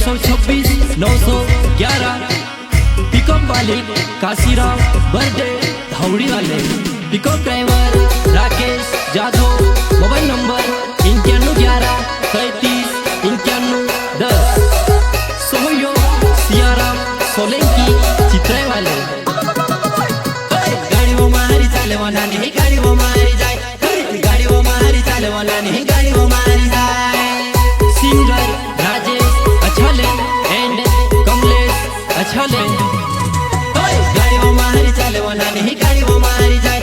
426 911 pickup वाले Kashiram birthday धावड़ी वाले pickup driver Rakesh Jadhav mobile number 9111339110 सहयोग सियाराम सोलंकी चित्रे वाले गाड़ी वो मारी चाले वाला नहीं गाड़ी वो मारी जाए गाड़ी वो मारी चाले वाला नहीं गाड़ी वो मारी जाए सिंगर राजेश अछले एंड कमलेश अछले गाड़ी वो मारी चाले वाला नहीं गाड़ी वो मारी जाए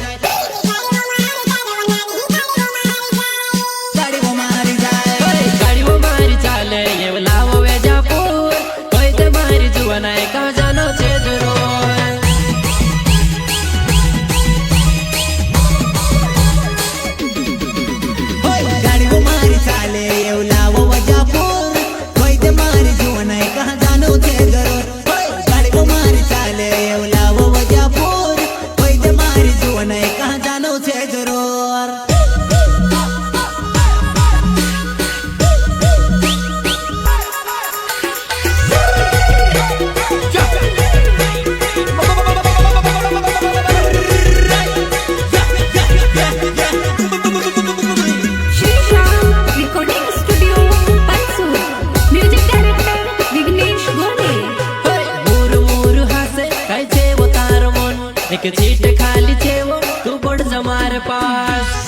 गाड़ी वो मारी जाए गाड़ी वो मारी चाले ये लावो वेजापुर कोई ते मारी जुआना है कहाँ जानो छे जरूर गाड़ी वो मारी चाले ये लावो वेजापुर कोई ते मारी जुआना है कहाँ जानो छे जरूर गाड़ी वो मारी चाले ये लावो वेजापुर कोई ते मारी जुआना है कहाँ जानो छे जरूर एक सीट खाली थे वो तू बढ़ हमारे पास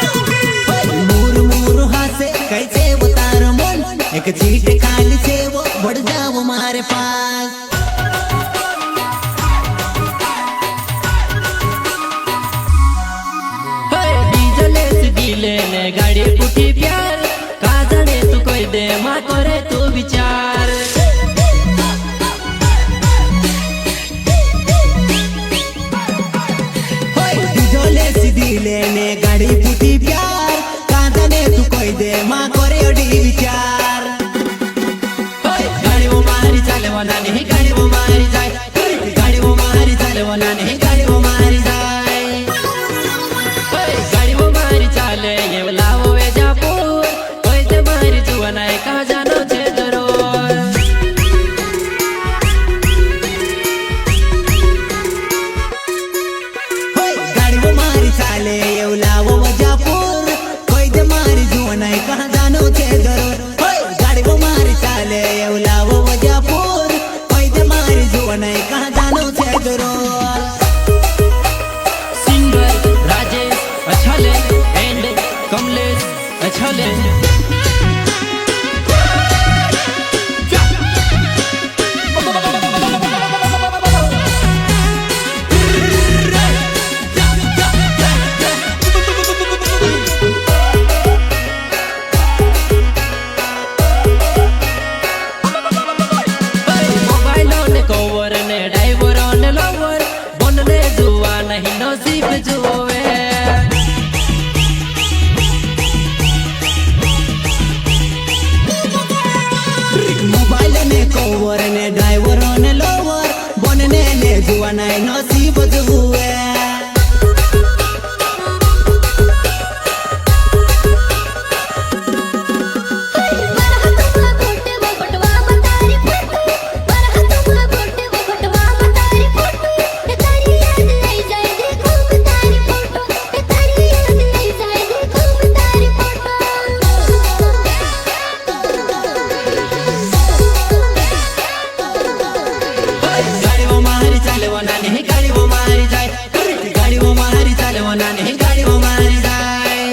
मूर मूर हासे कैसे वो तार मन एक सीट खाली थे वो बढ़ जाओ हमारे पास डीजल दिले ने गाड़ी पुठी प्यार का जाने तू कोई दे माँ करे तू विचार लेने गाड़ी पुटी प्यार कांदने तू कोई दे माँ करे ओडी विचार गाड़ी वो मारी चाले वाला नहीं गाड़ी वो मारी जाए गाड़ी वो मारी चाले वाला नहीं गाड़ी वो मारी जाए गाड़ी वो मारी चाले ये लावो वेजापुर कोई ते मारी जुआना है कहाँ जानो छे जरूर गाड़ी वो मारी चाले ये लावो वेजापुर कोई ते मारी जुआना है कहाँ जानो छे जरूर गाड़ी वो मारी चाले ये लावो वेजापुर कोई ते मारी जुआना है कहाँ जानो छे जरूर सिंगर राजेश अछले एंड कमलेश अछले कोवर ने ड्राइवर ने लवर बनले जुआ नहीं नसीब जुए मोबाइल ने कोवर ने ड्राइवर ने लवर बनने ले जुआ नहीं नसीब जुए गाड़ी वो मारी चाले वाला नहीं गाड़ी वो मारी जाए गाड़ी वो मारी चाले वाला नहीं गाड़ी वो मारी जाए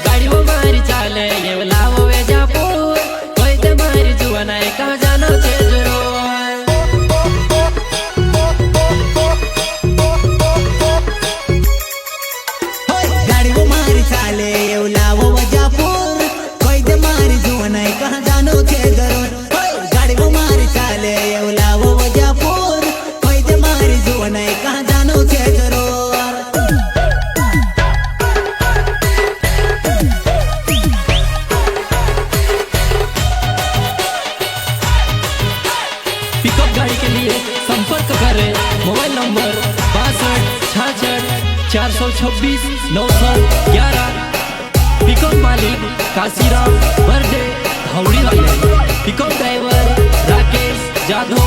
गाड़ी वो मारी चाले ये लावो वेजापुर कोई ते मारी जुआना है कहाँ जानो छे जरूर गाड़ी वो मारी चाले ये लावो वेजापुर कोई ते मारी जुआना है कहाँ जानो छे जरूर गाड़ी वो मारी चाले ये लावो वेजापुर कोई ते मारी जुआना है कहाँ जानो छे जरूर पिकअप गाड़ी के लिए संपर्क करें मोबाइल नंबर 62 66 426 911 पिकअप मालिक काशीराम बर्डे हावड़ी वाले pickup driver Rakesh Jadhav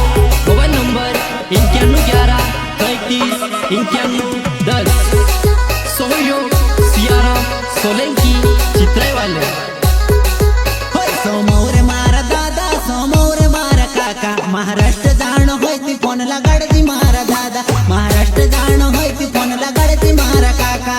mobile number 9111 31 सहयोग सियाराम सोलंकी चित्रे वाले समोर मारा दादा समोर मारा काका महाराष्ट्र जाण होती फोन लगाडती मारा दादा महाराष्ट्र जाण होती फोन लगाडती मारा काका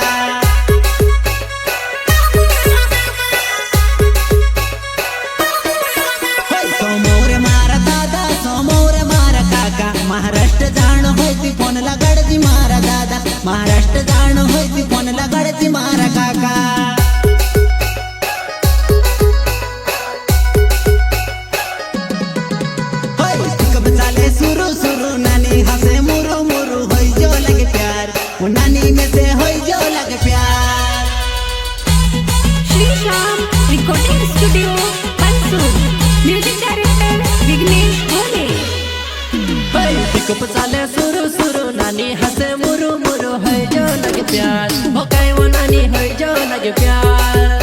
समोर मारा दादा समोर मारा काका महाराष्ट्र जाण होती फोन लगाडती मारा दादा महाराष्ट्र जाण होती फोन लगाडती मारा काका सुरू सुरू नानी हंसे मुरु मुरु होई जो लगे प्यार वो नानी में से होई जो लगे प्यार श्री श्याम रिकॉर्डिंग स्टूडियो पंसूर music director Vighnesh Bhole pickup चाले सुरू सुरू नानी हंसे मुरु मुरु होई जो लगे प्यार हो काय वो नानी होई जो लगे प्यार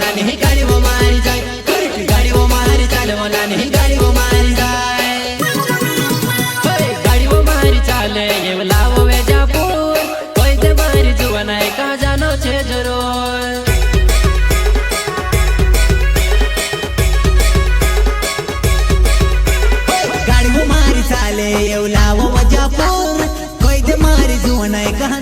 नानी ही गाड़ी वो मारी जाए गाड़ी वो मारी चाले वो नानी ही गाड़ी वो मारी जाए गाड़ी वो मारी चाले ये लावो वे जापुर कोई ते मारी जुआ नहीं कहाँ जानो छे जरूर गाड़ी वो मारी चाले ये लावो वे जापुर कोई ते मारी जुआ नहीं कहाँ